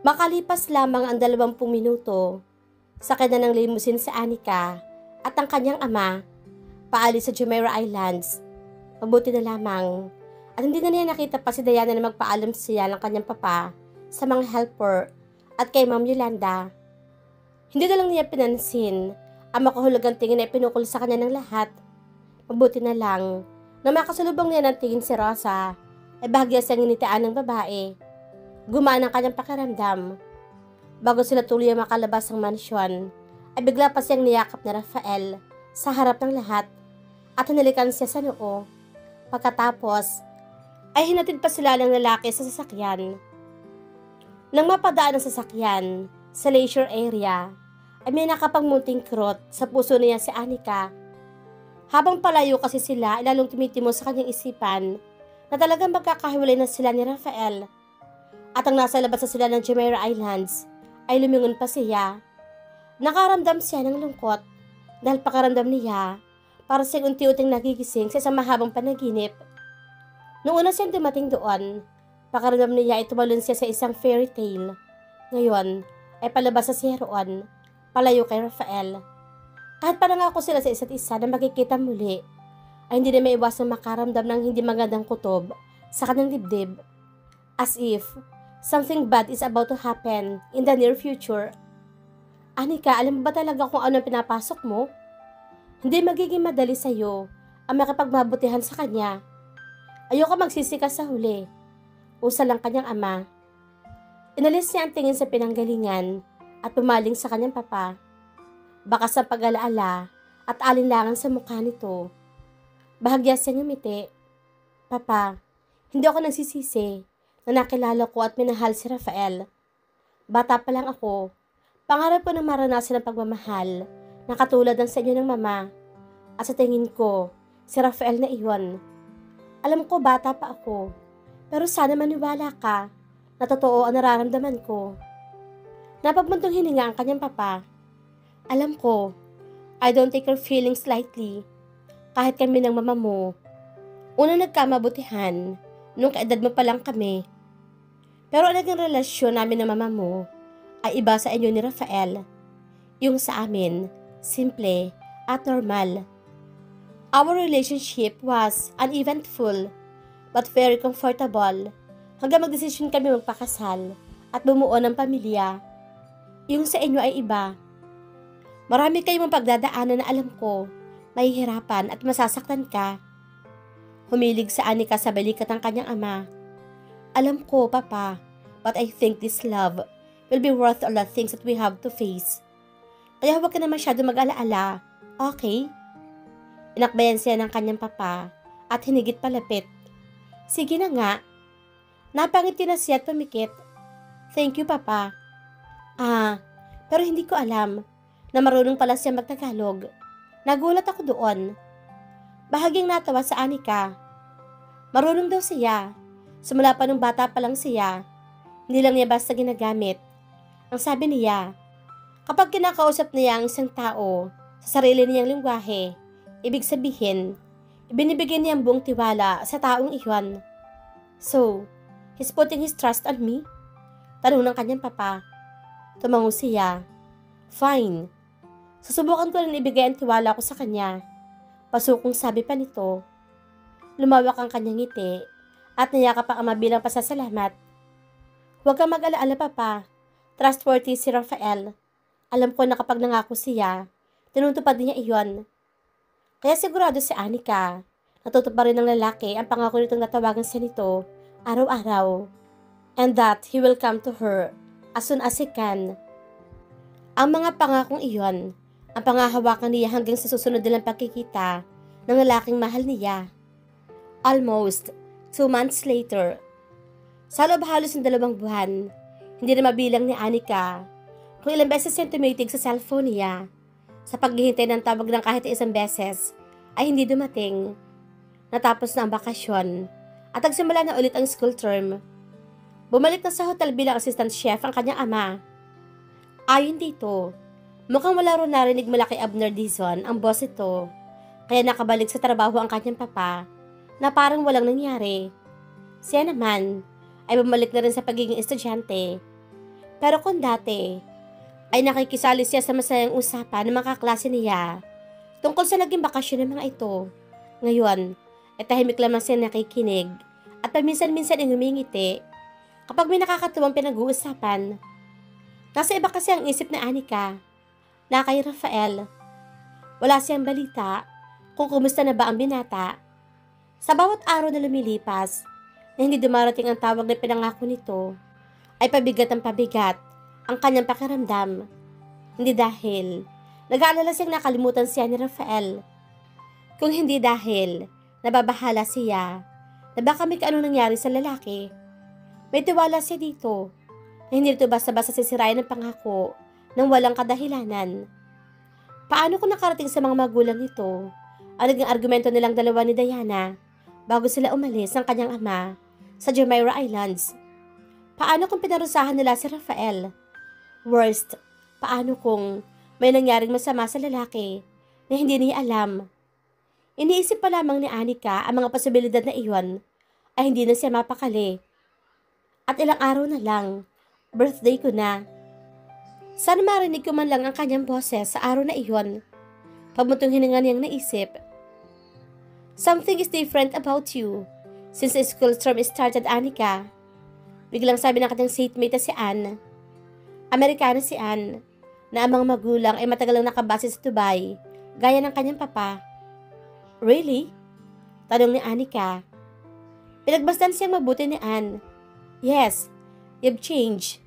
Makalipas lamang ang 20 minuto, sakay na ng limousine si Anika at ang kanyang ama paalis sa Jumeirah Islands. Mabuti na lamang at hindi na niya nakita pa si Diana na magpaalam siya ng kanyang papa sa mga helper at kay Ma'am Yolanda. Hindi na lang niya pinansin ang makahulugang tingin na ipinukol sa kanya ng lahat. Mabuti na lang na makasalubong niya ng tingin si Rosa ay bahagya siyang initian ng babae. Gumaan ang kanyang pakiramdam. Bago sila tuloy makalabas ng mansyon, ay bigla pa siyang niyakap na Rafael sa harap ng lahat at hinalikan siya sa noo. Pagkatapos, ay hinatid pa sila ng lalaki sa sasakyan. Nang mapadaan ang sasakyan sa leisure area, ay may nakapagmunting krot sa puso niya si Anika. Habang palayo kasi sila, lalong tumitimo sa kanyang isipan na talagang magkakahiwalay na sila ni Rafael. At ang nasa labas na sila ng Jumeirah Islands ay lumingon pa siya. Nakaramdam siya ng lungkot dahil pakaramdam niya para siyang unti-unting nagigising sa isang mahabang panaginip. Noong una siyang dumating doon, pakaramdam niya ay tumalon siya sa isang fairy tale. Ngayon ay palabas na siya roon, palayo kay Rafael. Kahit panangako sila sa isa't isa na magkikita muli, ay hindi na may iwasang makaramdam ng hindi magandang kutob sa kanyang dibdib. As if something bad is about to happen in the near future. Anika, alam mo ba talaga kung ano ang pinapasok mo? Hindi magiging madali sa'yo ang makapagmabutihan sa kanya. Ayoko magsisikas sa huli. Usa lang kanyang ama. Inalis niya ang tingin sa pinanggalingan at pumaling sa kanyang papa. Baka sa pag-alaala at alinlangan sa mukha nito. Bahagya siyang ngumiti. Papa, hindi ako nagsisisi na nakilala ko at minahal si Rafael. Bata pa lang ako, pangarap ko na maranasan ang pagmamahal na katulad ng sa inyo ng mama. At sa tingin ko, si Rafael na iyon. Alam ko bata pa ako, pero sana maniwala ka na totoo ang nararamdaman ko. Napagmuntong hininga ang kanyang papa. Alam ko, I don't take your feelings lightly. Kahit kami ng mama mo, unang nagkamabutihan, nung kaedad mo pa lang kami. Pero ang naging relasyon namin ng mama mo ay iba sa inyo ni Rafael. Yung sa amin, simple at normal. Our relationship was uneventful but very comfortable hanggang magdesisyon kami magpakasal at bumuo ng pamilya. Yung sa inyo ay iba. Marami kayong pagdadaanan na alam ko, mahihirapan at masasaktan ka. Humilig sa Anika sa balikat ng kanyang ama. Alam ko, Papa, but I think this love will be worth all the things that we have to face. Kaya huwag ka na masyado mag-alaala, okay? Inakbayan siya ng kanyang papa at hinigit palapit. Sige na nga. Napangiti na siya at pumikit. Thank you, Papa. Pero hindi ko alam na marunong pala siya magtagalog. Nagulat ako doon. Bahagyang natawa sa Anika. Marunong daw siya. Simula pa nung bata pa lang siya. Hindi lang niya basta ginagamit. Ang sabi niya, kapag kinakausap niya ang isang tao sa sarili niyang lingwahe, ibig sabihin, ibinibigay niya ang buong tiwala sa taong iyon. So, he's putting his trust on me? Tanong ng kanyang papa. Tumango siya. Fine. Susubukan ko rin ibigay ang tiwala ko sa kanya. Pasukong sabi pa nito. Lumawak ang kanyang ngiti at niyakap ang ama bilang pasasalamat. Huwag kang mag-alaala, Papa. Trustworthy si Rafael. Alam ko na kapag nangako siya, tinutupad niya iyon. Kaya sigurado si Anika, natutupad rin ng lalaki ang pangako nitong natawagan siya nito araw-araw. And that he will come to her as soon as he can. Ang mga pangakong iyon, ang pangahawakan niya hanggang sa susunod nilang pagkikita ng lalaking mahal niya. Almost 2 months later, sa loob halos ng 2 buwan, hindi na mabilang ni Anika kung ilang beses siyang tumitig sa cellphone niya. Sa paghihintay ng tawag ng kahit isang beses, ay hindi dumating. Natapos na ang bakasyon at nagsimula na ulit ang school term. Bumalik na sa hotel bilang assistant chef ang kanyang ama. Ayon dito, mukhang wala rin narinig mula kay Abner Dizon ang boss ito, kaya nakabalik sa trabaho ang kanyang papa na parang walang nangyari. Siya naman ay bumalik na rin sa pagiging estudyante. Pero kung dati ay nakikisali siya sa masayang usapan ng mga kaklase niya tungkol sa naging bakasyon ng mga ito, ngayon ay tahimik lamang siya nakikinig at paminsan-minsan ay humingiti kapag may nakakatuwang pinag-uusapan. Nasa iba kasi ang isip na Anika na kay Rafael. Wala siyang balita kung kumusta na ba ang binata. Sa bawat araw na lumilipas na hindi dumarating ang tawag na pinangako nito, ay pabigat ang pabigat ang kanyang pakiramdam. Hindi dahil nag-aalala siyang nakalimutan siya ni Rafael, kung hindi dahil nababahala siya na baka may kaanong nangyari sa lalaki. May tiwala siya dito na hindi ito basta-basta sisirain ng pangako nang walang kadahilanan. Paano kung nakarating sa mga magulang nito ang naging argumento nilang dalawa ni Diana bago sila umalis ng kanyang ama sa Jumeirah Islands? Paano kung pinarusahan nila si Rafael? Worst, paano kung may nangyaring masama sa lalaki na hindi niya alam? Iniisip pa lamang ni Anika ang mga posibilidad na iyon ay hindi na siya mapakali. At ilang araw na lang, birthday ko na. Sana marinig ko man lang ang kanyang boses sa araw na iyon. Pagmuntong hininga niyang naisip. Something is different about you since the school term started, Anika. Biglang sabi ng kanyang seatmate na si Anne. Amerikana si Anne, na ang mga magulang ay matagal lang nakabase sa Dubai, gaya ng kanyang papa. Really? Tanong ni Anika. Pinagbasdan siyang mabuti ni Anne. Yes, you've changed.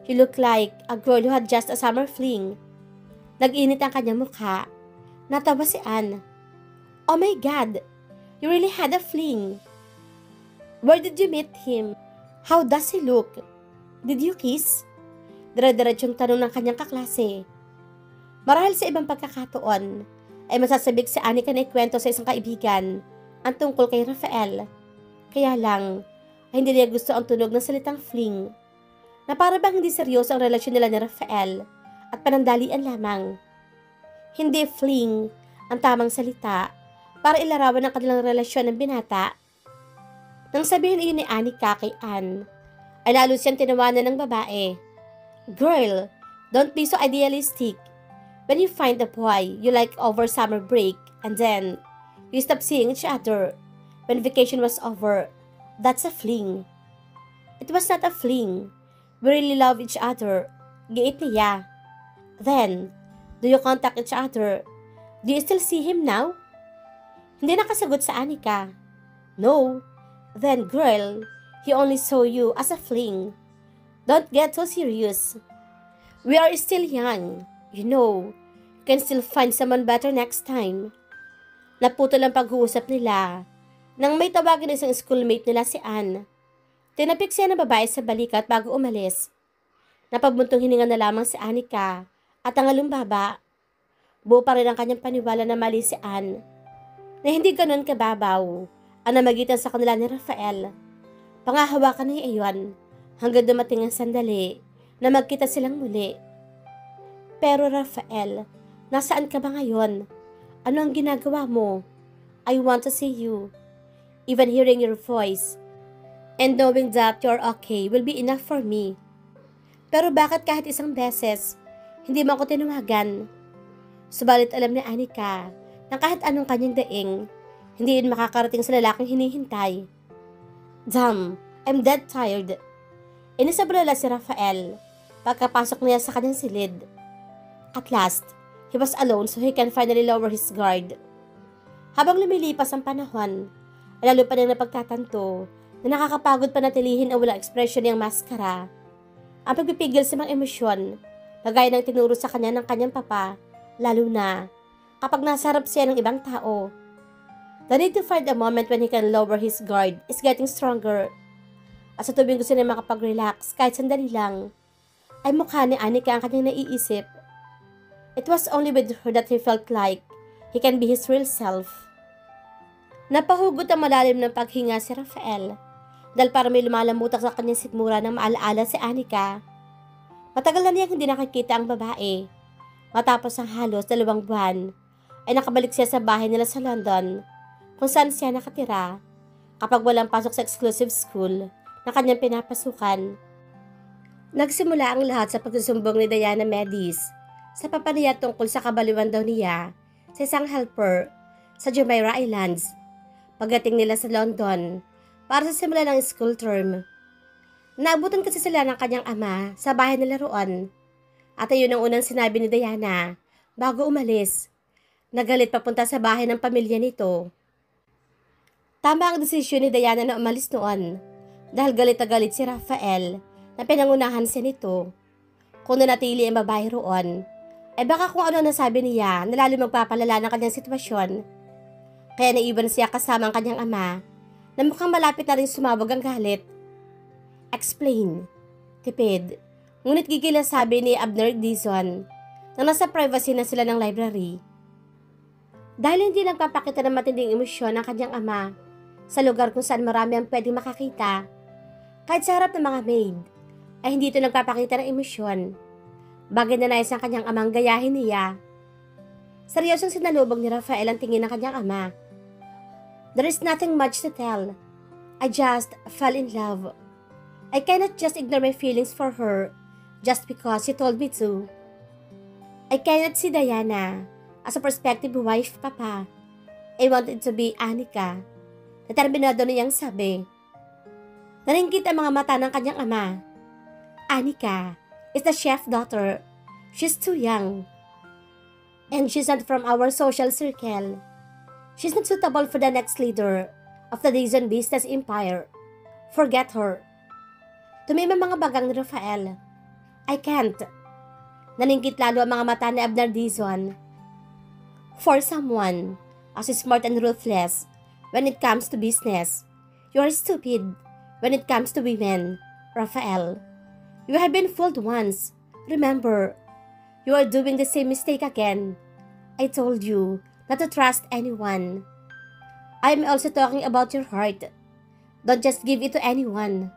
You look like a girl who had just a summer fling. Nag-init ang kanyang mukha. Natawa si Anne. Oh my God, you really had a fling. Where did you meet him? How does he look? Did you kiss? Dire-diretsyong tanong ng kanyang kaklase. Marahil sa ibang pagkakataon, ay masasabik si Anika na ikwento sa isang kaibigan ang tungkol kay Rafael. Kaya lang, ay hindi niya gusto ang tunog ng salitang fling, na para bang hindi seryoso ang relasyon nila ni Rafael at panandalian lamang. Hindi fling ang tamang salita para ilarawan ang kanilang relasyon ng binata. Nang sabihin iyon ni Anika kay Anne, ay lalo siyang tinawanan ng babae. Girl, don't be so idealistic. When you find a boy you like over summer break and then you stop seeing each other when vacation was over, that's a fling. It was not a fling. We really love each other. Giit niya. Then, do you contact each other? Do you still see him now? Hindi nakasagot sa Anika. No. Then, girl, he only saw you as a fling. Don't get so serious. We are still young. You know, you can still find someone better next time. Naputol ang pag-uusap nila nang may tawagin ng isang schoolmate nila si Anne. Tinapik siya ng babae sa balikat bago umalis. Napabuntong hininga na lamang si Anika at ang alumbaba. Buo pa rin ang kanyang paniwala na mali si Anne, na hindi ganon kababaw ang namagitan sa kanila ni Rafael. Pangahawakan niya iyon hanggang dumating ang sandali na magkita silang muli. Pero Rafael, nasaan ka ba ngayon? Ano ang ginagawa mo? I want to see you. Even hearing your voice and knowing that you're okay will be enough for me. Pero bakit kahit isang beses, hindi mo ako tinawagan? Subalit alam ni Anika na kahit anong kanyang daing, hindi yun makakarating sa lalaking hinihintay. Damn, I'm dead tired. Inisabrala si Rafael pagkapasok niya sa kanyang silid. At last, he was alone so he can finally lower his guard. Habang lumilipas ang panahon, lalo pa niyang napagtatanto na nakakapagod panatilihin ang walang ekspresyon niyang maskara. Ang pagpipigil sa mga emosyon, kagaya ng tinuro sa kanya ng kanyang papa, lalo na kapag nasa harap siya ng ibang tao. The need to find a moment when he can lower his guard is getting stronger. At sa tubing gusto niya makapag-relax kahit sandali lang, ay mukha ni Anika ang kanyang naiisip. It was only with her that he felt like he can be his real self. Napahugot ang malalim ng paghinga si Rafael dahil para may lumalamutang sa kanyang sikmura ng maalaala si Anika. Matagal na niyang hindi nakikita ang babae. Matapos ang halos 2 buwan, ay nakabalik siya sa bahay nila sa London, kung saan siya nakatira kapag walang pasok sa exclusive school na kanyang pinapasukan. Nagsimula ang lahat sa pagsusumbong ni Diana Medis sa papaniya tungkol sa kabaliwan daw niya sa isang helper sa Jumeirah Islands. Pagdating nila sa London para sa simula ng school term, naabutan kasi sila ng kanyang ama sa bahay nila roon. At ayun ang unang sinabi ni Diana bago umalis. Nagalit papunta sa bahay ng pamilya nito. Tama ang desisyon ni Diana na umalis noon dahil galit na galit si Rafael na pinangunahan siya nito. Kung nanatili ang babae roon, ay baka kung ano nasabi niya na lalo magpapalala ng kanyang sitwasyon. Kaya naiwan siya kasama ang kanyang ama na mukhang malapit na rin sumabog ang galit. Explain. Tipid. Ngunit gigil ang sabi ni Abner Dizon na nasa privacy na sila ng library. Dahil hindi nagpapakita ng matinding emosyon ng kanyang ama sa lugar kung saan marami ang pwedeng makakita, kahit sa harap ng mga maid, ay hindi ito nagpapakita ng emosyon. Bagay na nais ang kanyang amang gayahin niya. Seryosong sinalubog ni Rafael ang tingin ng kanyang ama. There is nothing much to tell. I just fell in love. I cannot just ignore my feelings for her just because she told me to. I cannot see Diana as a prospective wife, Papa. I wanted to be Anika. Determinado niyang sabi. Naringgit ang mga mata ng kanyang ama. Anika is the chef's daughter. She's too young. And she's not from our social circle. She's not suitable for the next leader of the Dizon business empire. Forget her. Tumima mga bagang ni Rafael. I can't. Naninggit lalo ang mga mata ni Abner Dizon. For someone as smart and ruthless when it comes to business, you are stupid when it comes to women, Rafael. You have been fooled once. Remember, you are doing the same mistake again. I told you not to trust anyone. I am also talking about your heart. Don't just give it to anyone.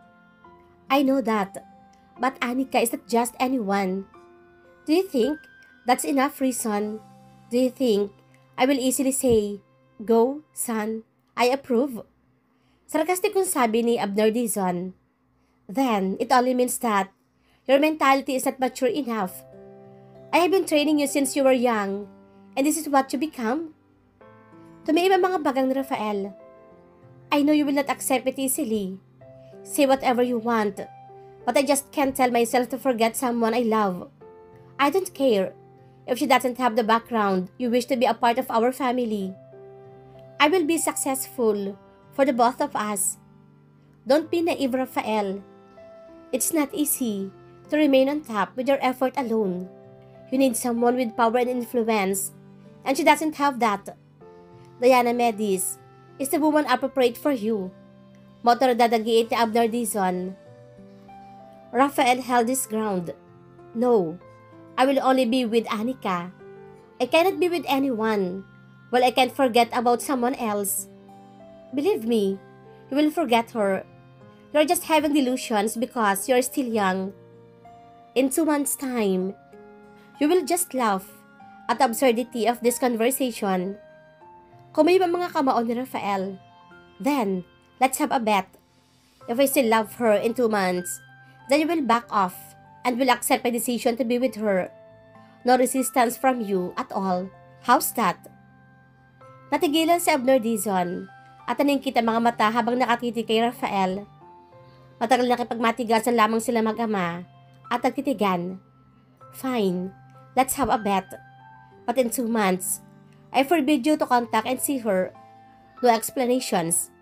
I know that, but Anika is not just anyone. Do you think that's enough reason? Do you think I will easily say, go, son, I approve? Sarcastic kong sabi ni Abner Dizon. Then, it only means that your mentality is not mature enough. I have been training you since you were young, and this is what you become? Tumiim ang mga bagang ni Rafael. I know you will not accept it easily. Say whatever you want, but I just can't tell myself to forget someone I love. I don't care if she doesn't have the background you wish to be a part of our family. I will be successful for the both of us. Don't be naive, Rafael. It's not easy to remain on top with your effort alone. You need someone with power and influence, and she doesn't have that. Diana Medis is the woman appropriate for you. Motor dadagiit ni Abner Dizon. Rafael held his ground. No, I will only be with Anika. I cannot be with anyone. Well, I can't forget about someone else. Believe me, you will forget her. You're just having delusions because you're still young. In 2 months' time, you will just laugh at the absurdity of this conversation. Kumayo ang mga kamao ni Rafael. Then, let's have a bet. If I still love her in 2 months, then you will back off and will accept my decision to be with her. No resistance from you at all. How's that? Natigilan si Abner Dizon at naningkit ang mga mata habang nakatiti kay Rafael. Matagal na kipagmatigasan lamang sila mag-ama at nagtitigan. Fine, let's have a bet. But in 2 months, I forbid you to contact and see her. No explanations.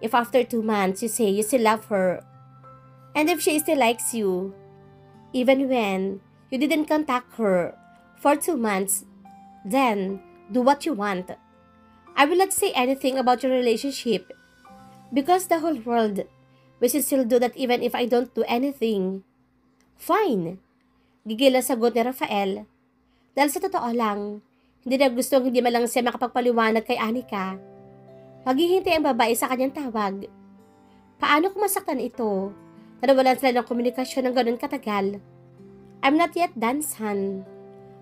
If after 2 months you say you still love her, and if she still likes you, even when you didn't contact her for 2 months, then do what you want. I will not say anything about your relationship because the whole world will still do that even if I don't do anything. Fine. Gigil ang sagot ni Rafael. Dahil sa totoo lang, hindi na gustong hindi man lang siya makapagpaliwanag kay Anika. Maghihintay ang babae sa kanyang tawag. Paano kung masaktan ito? Nawalan sila ng komunikasyon ng ganun katagal. I'm not yet done, son.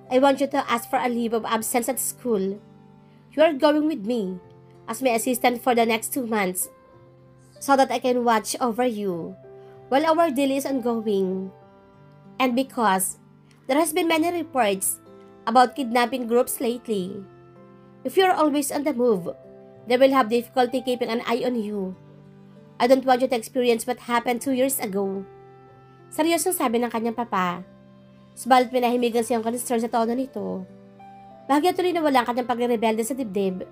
I want you to ask for a leave of absence at school. You are going with me as my assistant for the next 2 months so that I can watch over you while our deal is ongoing. And because there has been many reports about kidnapping groups lately, if you're always on the move, they will have difficulty keeping an eye on you. I don't want you to experience what happened 2 years ago. Seryosong sabi ng kanyang papa. Subalit pinahimigan siyang concern sa tono nito. Bahagya tuloy na wala ang kanyang pagre-rebelde sa dibdib.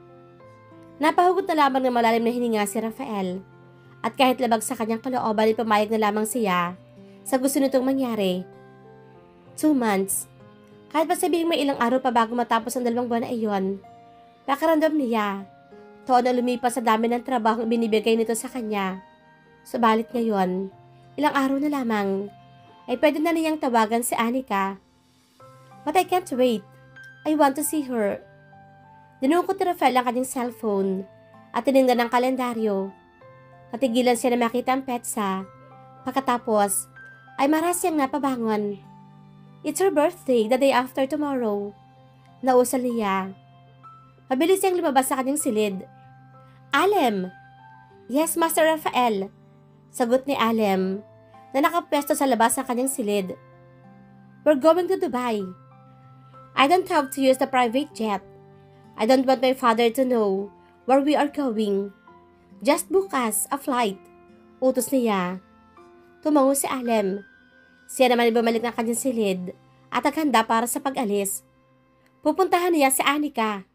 Napahugot na lamang ng malalim na hininga si Rafael. At kahit labag sa kanyang kalooban ay pumayag na lamang siya sa gusto nitong mangyari. 2 months. Kahit pa sabihing may ilang araw pa bago matapos ang 2 buwan na iyon, pakiramdam niya. Taon na lumipas sa dami ng trabaho binibigay nito sa kanya. Subalit ngayon, ilang araw na lamang, ay pwede na niyang tawagan si Anika. But I can't wait. I want to see her. Dinukot ni Rafael ang kanyang cellphone at tinignan ang kalendaryo. Natigilan siya na makita ang petsa. Pagkatapos, ay maras siyang napabangon. It's her birthday, the day after tomorrow. Nausal niya. Mabilis siyang lumabas sa kanyang silid. Alem! Yes, Master Rafael. Sagot ni Alem na nakapwesto sa labas ng kanyang silid. We're going to Dubai. I don't have to use the private jet. I don't want my father to know where we are going. Just book us a flight. Utos niya. Tumango si Alem. Siya naman ay bumalik ng kanyang silid at naghanda para sa pag-alis. Pupuntahan niya si Anika.